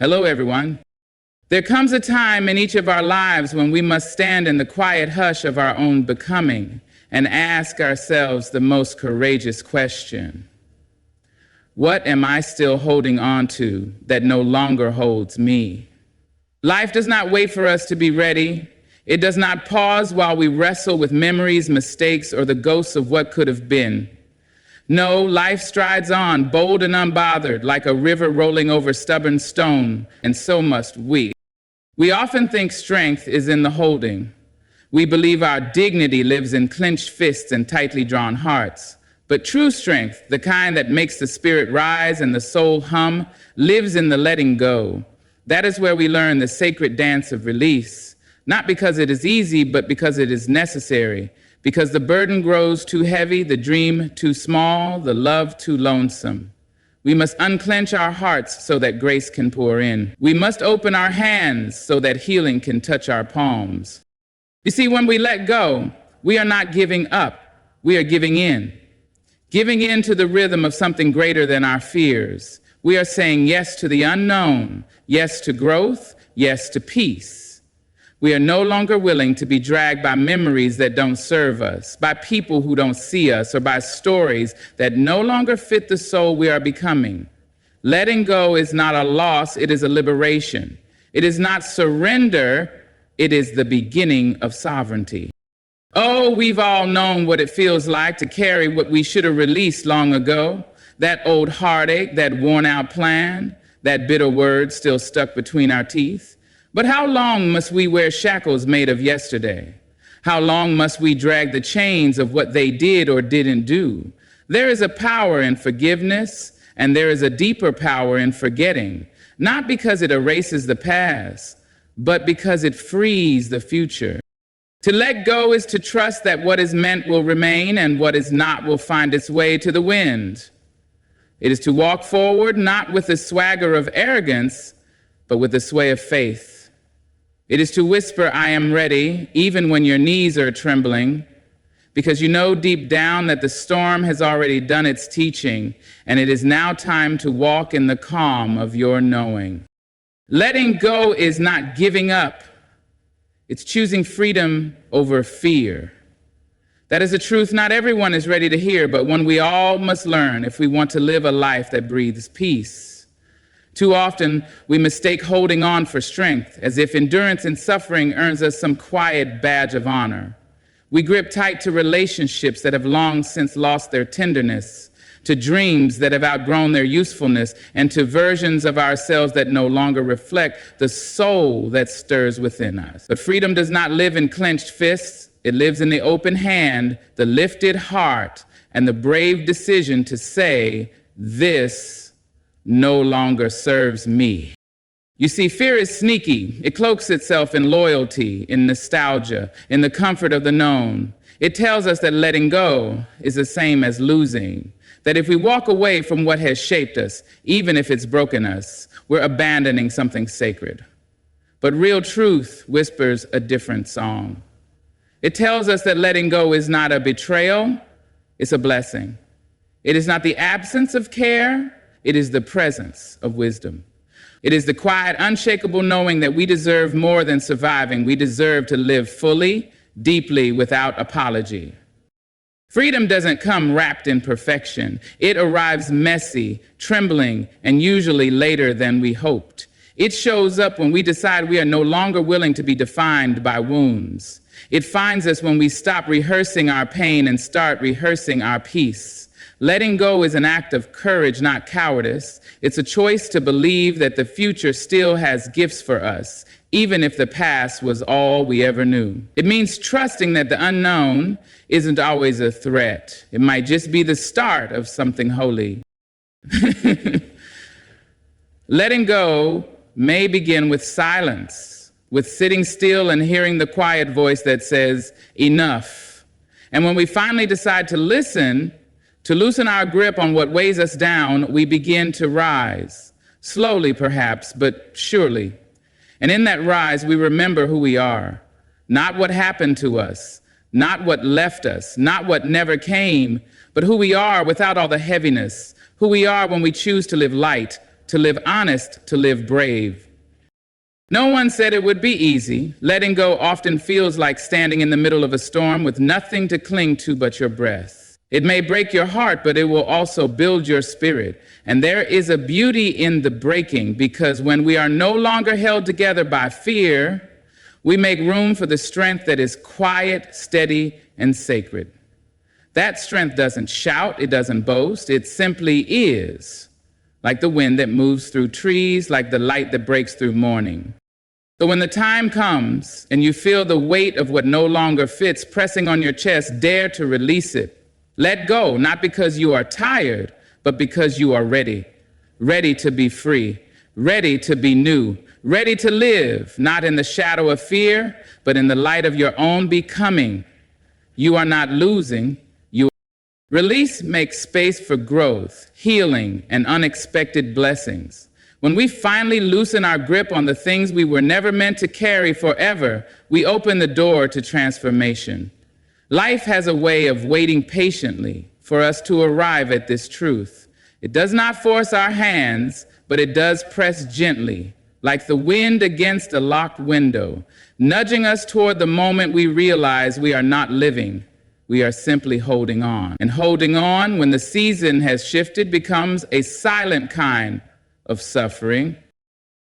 Hello, everyone. There comes a time in each of our lives when we must stand in the quiet hush of our own becoming and ask ourselves the most courageous question. What am I still holding on to that no longer holds me? Life does not wait for us to be ready. It does not pause while we wrestle with memories, mistakes, or the ghosts of what could have been. No, life strides on, bold and unbothered, like a river rolling over stubborn stone, and so must we. We often think strength is in the holding. We believe our dignity lives in clenched fists and tightly drawn hearts. But true strength, the kind that makes the spirit rise and the soul hum, lives in the letting go. That is where we learn the sacred dance of release, not because it is easy, but because it is necessary. Because the burden grows too heavy, the dream too small, the love too lonesome. We must unclench our hearts so that grace can pour in. We must open our hands so that healing can touch our palms. You see, when we let go, we are not giving up, we are giving in. Giving in to the rhythm of something greater than our fears. We are saying yes to the unknown, yes to growth, yes to peace. We are no longer willing to be dragged by memories that don't serve us, by people who don't see us, or by stories that no longer fit the soul we are becoming. Letting go is not a loss, it is a liberation. It is not surrender, it is the beginning of sovereignty. Oh, we've all known what it feels like to carry what we should have released long ago, that old heartache, that worn-out plan, that bitter word still stuck between our teeth. But how long must we wear shackles made of yesterday? How long must we drag the chains of what they did or didn't do? There is a power in forgiveness, and there is a deeper power in forgetting, not because it erases the past, but because it frees the future. To let go is to trust that what is meant will remain and what is not will find its way to the wind. It is to walk forward not with the swagger of arrogance, but with the sway of faith. It is to whisper, I am ready, even when your knees are trembling, because you know deep down that the storm has already done its teaching, and it is now time to walk in the calm of your knowing. Letting go is not giving up. It's choosing freedom over fear. That is a truth not everyone is ready to hear, but one we all must learn if we want to live a life that breathes peace. Too often, we mistake holding on for strength, as if endurance in suffering earns us some quiet badge of honor. We grip tight to relationships that have long since lost their tenderness, to dreams that have outgrown their usefulness, and to versions of ourselves that no longer reflect the soul that stirs within us. But freedom does not live in clenched fists. It lives in the open hand, the lifted heart, and the brave decision to say, this no longer serves me. You see, fear is sneaky. It cloaks itself in loyalty, in nostalgia, in the comfort of the known. It tells us that letting go is the same as losing, that if we walk away from what has shaped us, even if it's broken us, we're abandoning something sacred. But real truth whispers a different song. It tells us that letting go is not a betrayal, it's a blessing. It is not the absence of care, it is the presence of wisdom. It is the quiet, unshakable knowing that we deserve more than surviving. We deserve to live fully, deeply, without apology. Freedom doesn't come wrapped in perfection. It arrives messy, trembling, and usually later than we hoped. It shows up when we decide we are no longer willing to be defined by wounds. It finds us when we stop rehearsing our pain and start rehearsing our peace. Letting go is an act of courage, not cowardice. It's a choice to believe that the future still has gifts for us, even if the past was all we ever knew. It means trusting that the unknown isn't always a threat. It might just be the start of something holy. Letting go may begin with silence, with sitting still and hearing the quiet voice that says, enough. And when we finally decide to listen, to loosen our grip on what weighs us down, we begin to rise. Slowly, perhaps, but surely. And in that rise, we remember who we are. Not what happened to us, not what left us, not what never came, but who we are without all the heaviness, who we are when we choose to live light, to live honest, to live brave. No one said it would be easy. Letting go often feels like standing in the middle of a storm with nothing to cling to but your breath. It may break your heart, but it will also build your spirit. And there is a beauty in the breaking, because when we are no longer held together by fear, we make room for the strength that is quiet, steady, and sacred. That strength doesn't shout, it doesn't boast, it simply is, like the wind that moves through trees, like the light that breaks through morning. So when the time comes and you feel the weight of what no longer fits pressing on your chest, dare to release it. Let go, not because you are tired, but because you are ready. Ready to be free, ready to be new, ready to live, not in the shadow of fear, but in the light of your own becoming. You are not losing. Release makes space for growth, healing, and unexpected blessings. When we finally loosen our grip on the things we were never meant to carry forever, we open the door to transformation. Life has a way of waiting patiently for us to arrive at this truth. It does not force our hands, but it does press gently, like the wind against a locked window, nudging us toward the moment we realize we are not living. We are simply holding on. And holding on, when the season has shifted, becomes a silent kind of suffering.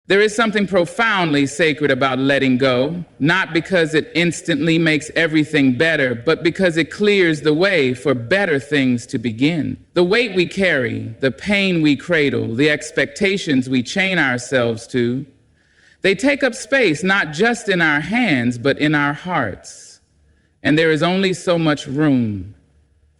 There is something profoundly sacred about letting go, not because it instantly makes everything better, but because it clears the way for better things to begin. The weight we carry, the pain we cradle, the expectations we chain ourselves to, they take up space not just in our hands, but in our hearts. And there is only so much room.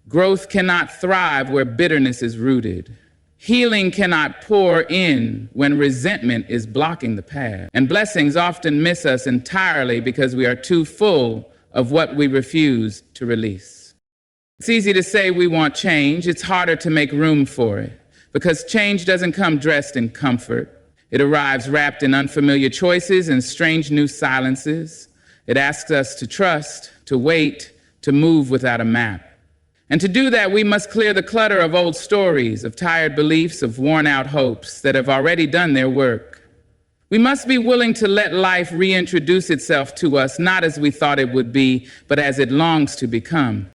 Growth cannot thrive where bitterness is rooted. Healing cannot pour in when resentment is blocking the path. And blessings often miss us entirely because we are too full of what we refuse to release. It's easy to say we want change. It's harder to make room for it, because change doesn't come dressed in comfort. It arrives wrapped in unfamiliar choices and strange new silences. It asks us to trust, to wait, to move without a map. And to do that, we must clear the clutter of old stories, of tired beliefs, of worn-out hopes that have already done their work. We must be willing to let life reintroduce itself to us, not as we thought it would be, but as it longs to become.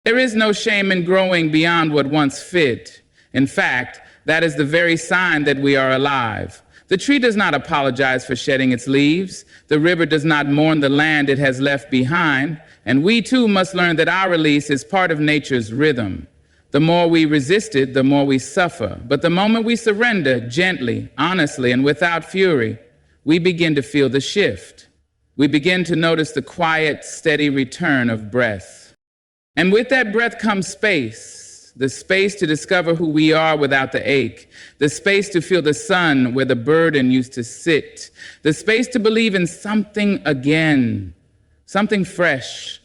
There is no shame in growing beyond what once fit. In fact, that is the very sign that we are alive. The tree does not apologize for shedding its leaves. The river does not mourn the land it has left behind. And we too must learn that our release is part of nature's rhythm. The more we resist it, the more we suffer. But the moment we surrender gently, honestly, and without fury, we begin to feel the shift. We begin to notice the quiet, steady return of breath. And with that breath comes space, the space to discover who we are without the ache, the space to feel the sun where the burden used to sit, the space to believe in something again, something fresh,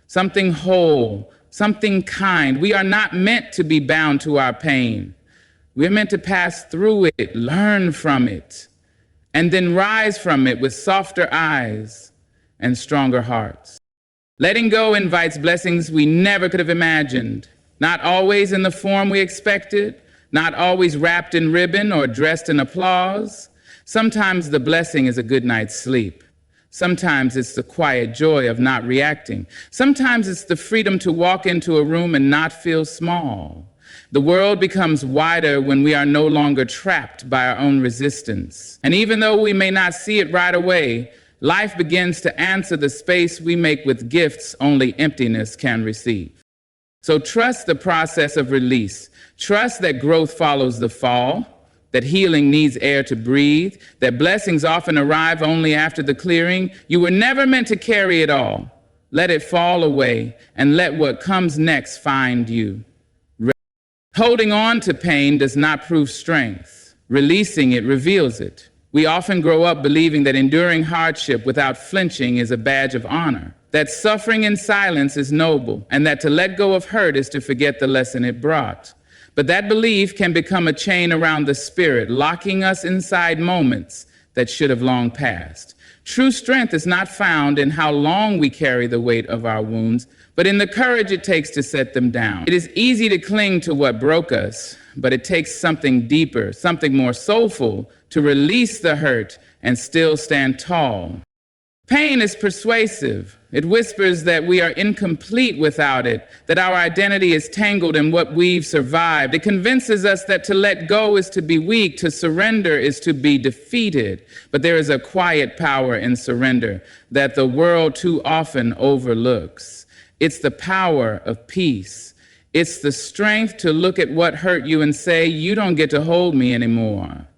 something whole, something kind. We are not meant to be bound to our pain. We are meant to pass through it, learn from it, and then rise from it with softer eyes and stronger hearts. Letting go invites blessings we never could have imagined, not always in the form we expected, not always wrapped in ribbon or dressed in applause. Sometimes the blessing is a good night's sleep. Sometimes it's the quiet joy of not reacting. Sometimes it's the freedom to walk into a room and not feel small. The world becomes wider when we are no longer trapped by our own resistance. And even though we may not see it right away, life begins to answer the space we make with gifts only emptiness can receive. So trust the process of release. Trust that growth follows the fall, that healing needs air to breathe, that blessings often arrive only after the clearing. You were never meant to carry it all. Let it fall away and let what comes next find you. Holding on to pain does not prove strength. Releasing it reveals it. We often grow up believing that enduring hardship without flinching is a badge of honor, that suffering in silence is noble, and that to let go of hurt is to forget the lesson it brought. But that belief can become a chain around the spirit, locking us inside moments that should have long passed. True strength is not found in how long we carry the weight of our wounds, but in the courage it takes to set them down. It is easy to cling to what broke us, but it takes something deeper, something more soulful, to release the hurt and still stand tall. Pain is persuasive. It whispers that we are incomplete without it, that our identity is tangled in what we've survived. It convinces us that to let go is to be weak, to surrender is to be defeated. But there is a quiet power in surrender that the world too often overlooks. It's the power of peace. It's the strength to look at what hurt you and say, "You don't get to hold me anymore."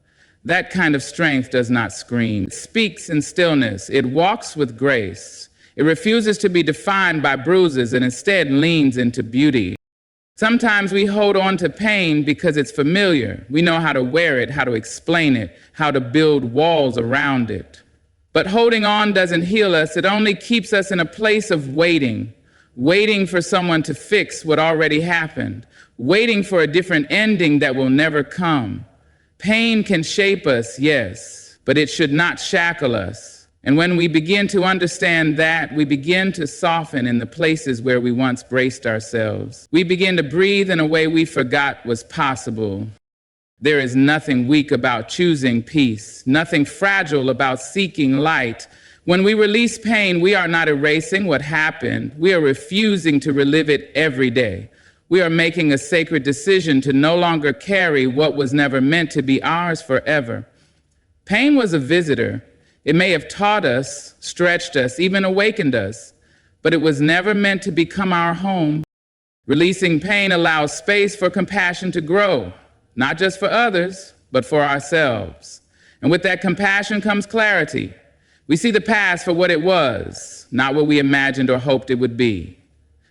That kind of strength does not scream. It speaks in stillness. It walks with grace. It refuses to be defined by bruises and instead leans into beauty. Sometimes we hold on to pain because it's familiar. We know how to wear it, how to explain it, how to build walls around it. But holding on doesn't heal us. It only keeps us in a place of waiting for someone to fix what already happened, waiting for a different ending that will never come. Pain can shape us, yes, but it should not shackle us. And when we begin to understand that, we begin to soften in the places where we once braced ourselves. We begin to breathe in a way we forgot was possible. There is nothing weak about choosing peace, nothing fragile about seeking light. When we release pain, we are not erasing what happened. We are refusing to relive it every day. We are making a sacred decision to no longer carry what was never meant to be ours forever. Pain was a visitor. It may have taught us, stretched us, even awakened us, but it was never meant to become our home. Releasing pain allows space for compassion to grow, not just for others, but for ourselves. And with that compassion comes clarity. We see the past for what it was, not what we imagined or hoped it would be.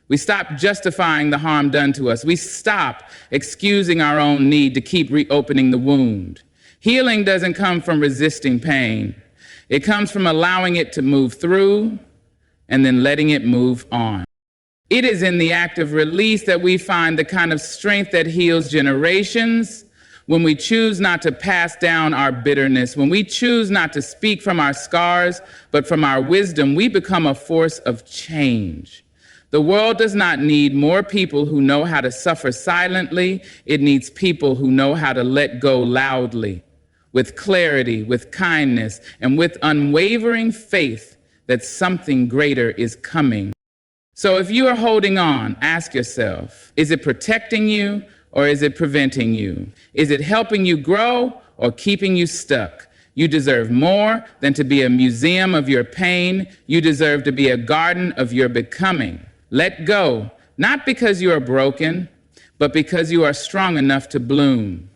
We stop justifying the harm done to us. We stop excusing our own need to keep reopening the wound. Healing doesn't come from resisting pain. It comes from allowing it to move through and then letting it move on. It is in the act of release that we find the kind of strength that heals generations. When we choose not to pass down our bitterness, when we choose not to speak from our scars, but from our wisdom, we become a force of change. The world does not need more people who know how to suffer silently. It needs people who know how to let go loudly, with clarity, with kindness, and with unwavering faith that something greater is coming. So if you are holding on, ask yourself, is it protecting you or is it preventing you? Is it helping you grow or keeping you stuck? You deserve more than to be a museum of your pain. You deserve to be a garden of your becoming. Let go, not because you are broken, but because you are strong enough to bloom.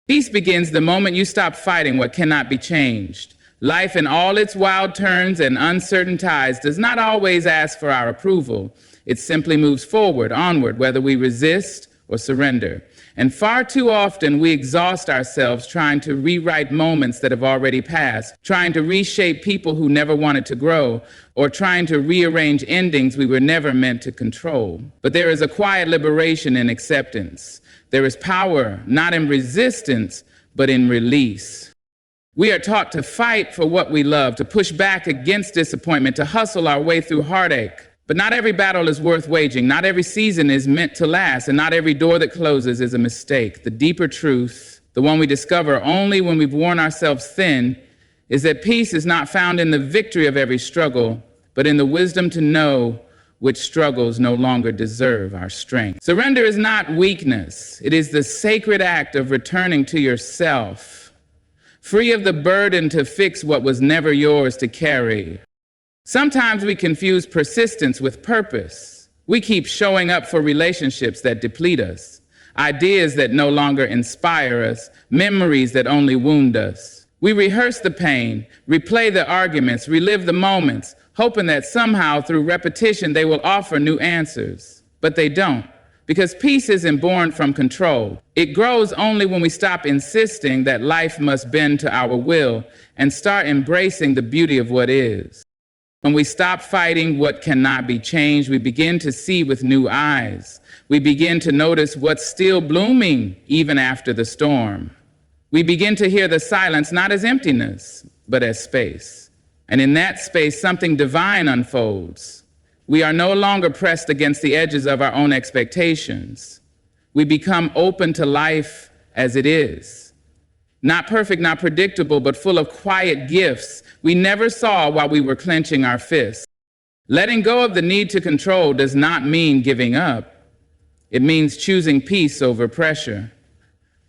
Peace begins the moment you stop fighting what cannot be changed. Life in all its wild turns and uncertain tides does not always ask for our approval. It simply moves forward, onward, whether we resist or surrender. And far too often we exhaust ourselves trying to rewrite moments that have already passed, trying to reshape people who never wanted to grow, or trying to rearrange endings we were never meant to control. But there is a quiet liberation in acceptance. There is power not in resistance, but in release. We are taught to fight for what we love, to push back against disappointment, to hustle our way through heartache. But not every battle is worth waging. Not every season is meant to last, and not every door that closes is a mistake. The deeper truth, the one we discover only when we've worn ourselves thin, is that peace is not found in the victory of every struggle, but in the wisdom to know which struggles no longer deserve our strength. Surrender is not weakness. It is the sacred act of returning to yourself, free of the burden to fix what was never yours to carry. Sometimes we confuse persistence with purpose. We keep showing up for relationships that deplete us, ideas that no longer inspire us, memories that only wound us. We rehearse the pain, replay the arguments, relive the moments, hoping that somehow through repetition they will offer new answers. But they don't, because peace isn't born from control. It grows only when we stop insisting that life must bend to our will and start embracing the beauty of what is. When we stop fighting what cannot be changed, we begin to see with new eyes. We begin to notice what's still blooming even after the storm. We begin to hear the silence not as emptiness, but as space. And in that space, something divine unfolds. We are no longer pressed against the edges of our own expectations. We become open to life as it is. Not perfect, not predictable, but full of quiet gifts we never saw while we were clenching our fists. Letting go of the need to control does not mean giving up. It means choosing peace over pressure.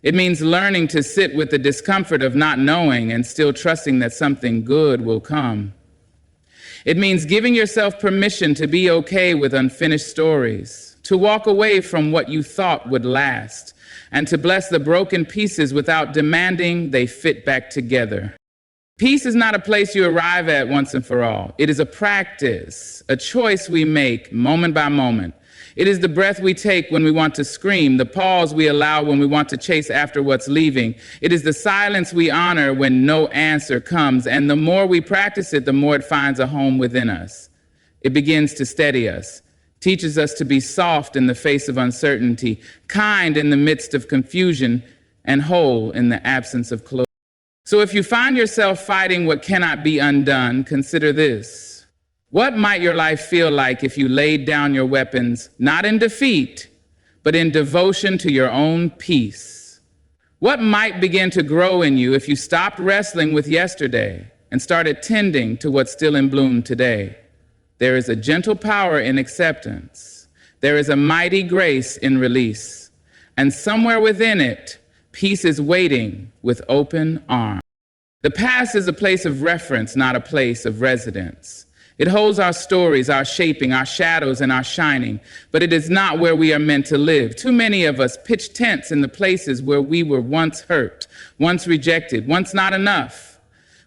It means learning to sit with the discomfort of not knowing and still trusting that something good will come. It means giving yourself permission to be okay with unfinished stories, to walk away from what you thought would last, and to bless the broken pieces without demanding they fit back together. Peace is not a place you arrive at once and for all. It is a practice, a choice we make moment by moment. It is the breath we take when we want to scream, the pause we allow when we want to chase after what's leaving. It is the silence we honor when no answer comes, and the more we practice it, the more it finds a home within us. It begins to steady us, teaches us to be soft in the face of uncertainty, kind in the midst of confusion, and whole in the absence of closure. So if you find yourself fighting what cannot be undone, consider this. What might your life feel like if you laid down your weapons, not in defeat, but in devotion to your own peace? What might begin to grow in you if you stopped wrestling with yesterday and started tending to what's still in bloom today? There is a gentle power in acceptance. There is a mighty grace in release. And somewhere within it, peace is waiting with open arms. The past is a place of reference, not a place of residence. It holds our stories, our shaping, our shadows, and our shining, but it is not where we are meant to live. Too many of us pitch tents in the places where we were once hurt, once rejected, once not enough.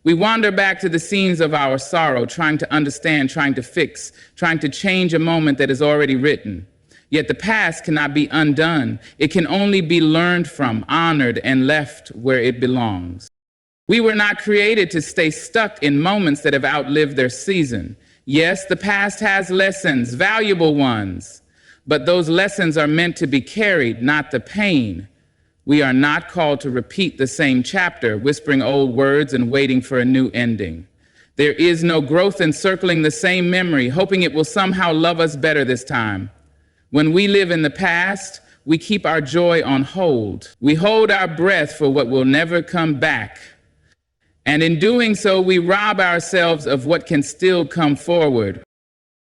We wander back to the scenes of our sorrow, trying to understand, trying to fix, trying to change a moment that is already written. Yet the past cannot be undone. It can only be learned from, honored, and left where it belongs. We were not created to stay stuck in moments that have outlived their season. Yes, the past has lessons, valuable ones, but those lessons are meant to be carried, not the pain. We are not called to repeat the same chapter, whispering old words and waiting for a new ending. There is no growth in circling the same memory, hoping it will somehow love us better this time. When we live in the past, we keep our joy on hold. We hold our breath for what will never come back. And in doing so, we rob ourselves of what can still come forward.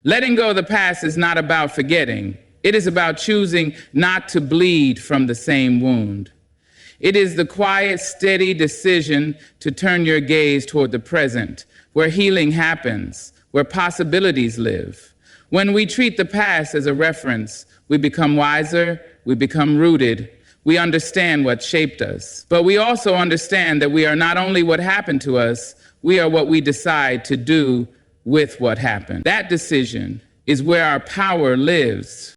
Letting go of the past is not about forgetting. It is about choosing not to bleed from the same wound. It is the quiet, steady decision to turn your gaze toward the present, where healing happens, where possibilities live. When we treat the past as a reference, we become wiser, we become rooted, we understand what shaped us. But we also understand that we are not only what happened to us, we are what we decide to do with what happened. That decision is where our power lives.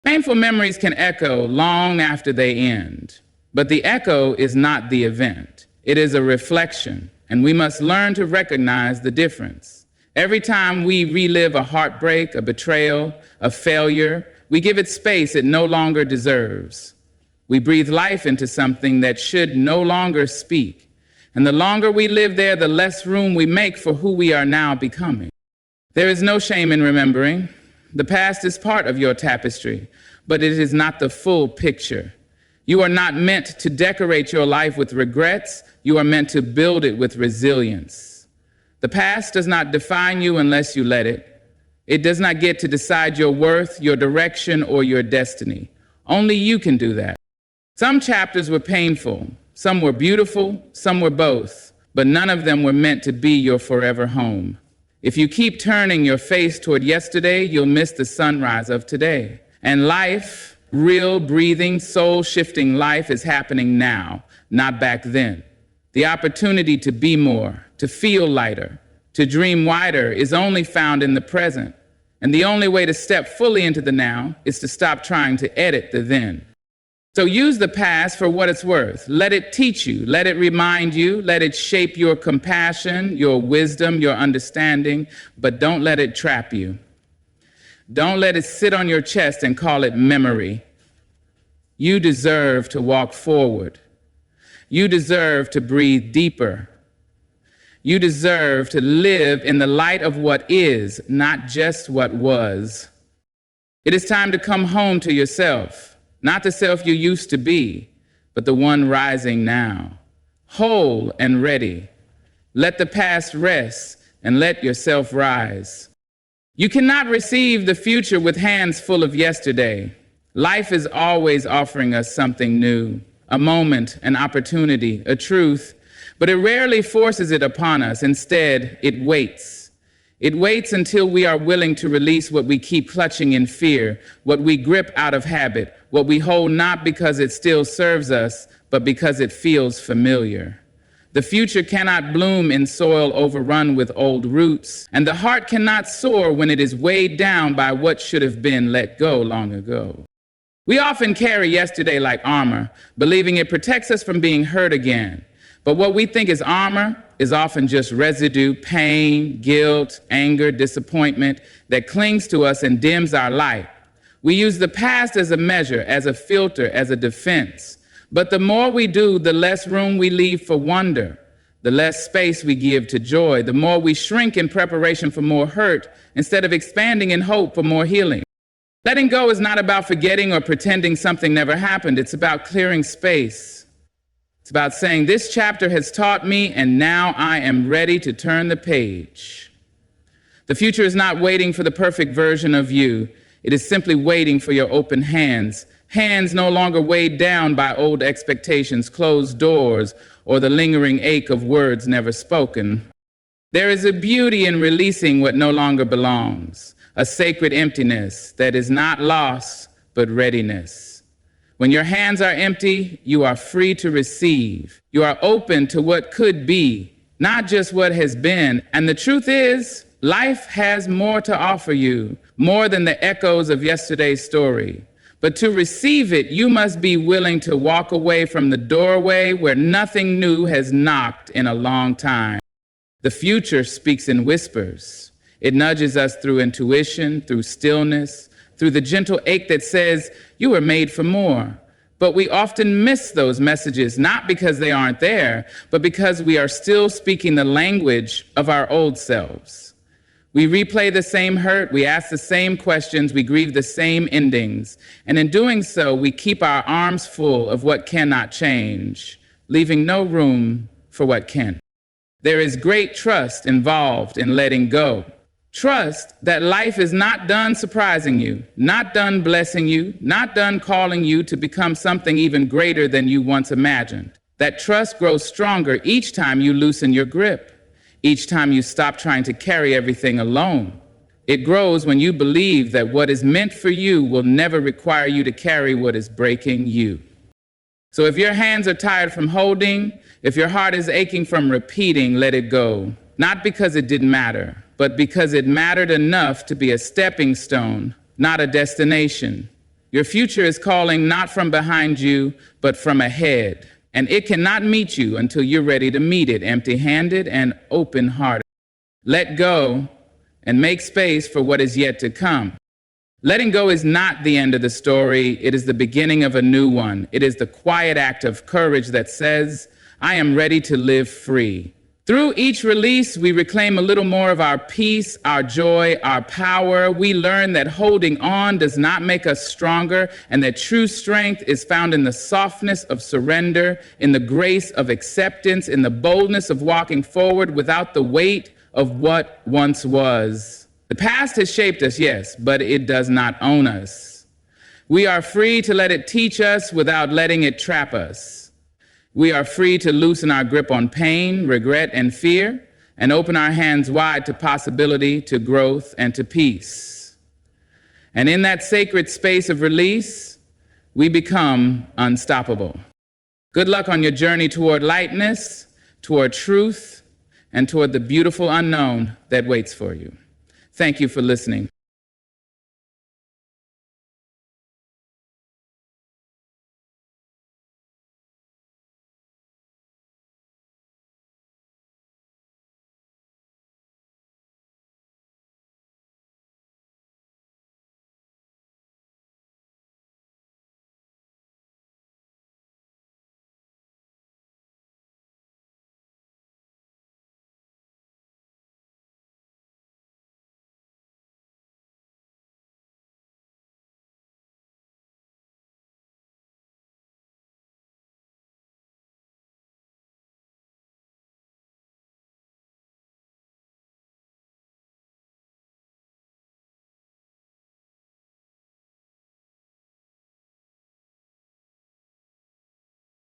Painful memories can echo long after they end, but the echo is not the event. It is a reflection, and we must learn to recognize the difference. Every time we relive a heartbreak, a betrayal, a failure, we give it space it no longer deserves. We breathe life into something that should no longer speak. And the longer we live there, the less room we make for who we are now becoming. There is no shame in remembering. The past is part of your tapestry, but it is not the full picture. You are not meant to decorate your life with regrets. You are meant to build it with resilience. The past does not define you unless you let it. It does not get to decide your worth, your direction, or your destiny. Only you can do that. Some chapters were painful, some were beautiful, some were both, but none of them were meant to be your forever home. If you keep turning your face toward yesterday, you'll miss the sunrise of today. And life, real, breathing, soul-shifting life is happening now, not back then. The opportunity to be more, to feel lighter, to dream wider is only found in the present. And the only way to step fully into the now is to stop trying to edit the then. So use the past for what it's worth. Let it teach you, let it remind you, let it shape your compassion, your wisdom, your understanding, but don't let it trap you. Don't let it sit on your chest and call it memory. You deserve to walk forward. You deserve to breathe deeper. You deserve to live in the light of what is, not just what was. It is time to come home to yourself, not the self you used to be, but the one rising now, whole and ready. Let the past rest and let yourself rise. You cannot receive the future with hands full of yesterday. Life is always offering us something new, a moment, an opportunity, a truth, but it rarely forces it upon us. Instead, it waits. It waits until we are willing to release what we keep clutching in fear, what we grip out of habit, what we hold not because it still serves us, but because it feels familiar. The future cannot bloom in soil overrun with old roots, and the heart cannot soar when it is weighed down by what should have been let go long ago. We often carry yesterday like armor, believing it protects us from being hurt again. But what we think is armor is often just residue, pain, guilt, anger, disappointment that clings to us and dims our light. We use the past as a measure, as a filter, as a defense. But the more we do, the less room we leave for wonder, the less space we give to joy, the more we shrink in preparation for more hurt instead of expanding in hope for more healing. Letting go is not about forgetting or pretending something never happened. It's about clearing space. It's about saying, this chapter has taught me, and now I am ready to turn the page. The future is not waiting for the perfect version of you. It is simply waiting for your open hands. Hands no longer weighed down by old expectations, closed doors, or the lingering ache of words never spoken. There is a beauty in releasing what no longer belongs, a sacred emptiness that is not loss, but readiness. When your hands are empty, you are free to receive. You are open to what could be, not just what has been. And the truth is, life has more to offer you, more than the echoes of yesterday's story. But to receive it, you must be willing to walk away from the doorway where nothing new has knocked in a long time. The future speaks in whispers. It nudges us through intuition, through stillness, through the gentle ache that says, you were made for more. But we often miss those messages, not because they aren't there, but because we are still speaking the language of our old selves. We replay the same hurt, we ask the same questions, we grieve the same endings. And in doing so, we keep our arms full of what cannot change, leaving no room for what can. There is great trust involved in letting go. Trust that life is not done surprising you, not done blessing you, not done calling you to become something even greater than you once imagined. That trust grows stronger each time you loosen your grip. Each time you stop trying to carry everything alone. It grows when you believe that what is meant for you will never require you to carry what is breaking you. So if your hands are tired from holding, if your heart is aching from repeating, let it go. Not because it didn't matter, but because it mattered enough to be a stepping stone, not a destination. Your future is calling not from behind you, but from ahead. And it cannot meet you until you're ready to meet it, empty-handed and open-hearted. Let go and make space for what is yet to come. Letting go is not the end of the story. It is the beginning of a new one. It is the quiet act of courage that says, I am ready to live free. Through each release, we reclaim a little more of our peace, our joy, our power. We learn that holding on does not make us stronger, and that true strength is found in the softness of surrender, in the grace of acceptance, in the boldness of walking forward without the weight of what once was. The past has shaped us, yes, but it does not own us. We are free to let it teach us without letting it trap us. We are free to loosen our grip on pain, regret, and fear, and open our hands wide to possibility, to growth, and to peace. And in that sacred space of release, we become unstoppable. Good luck on your journey toward lightness, toward truth, and toward the beautiful unknown that waits for you. Thank you for listening.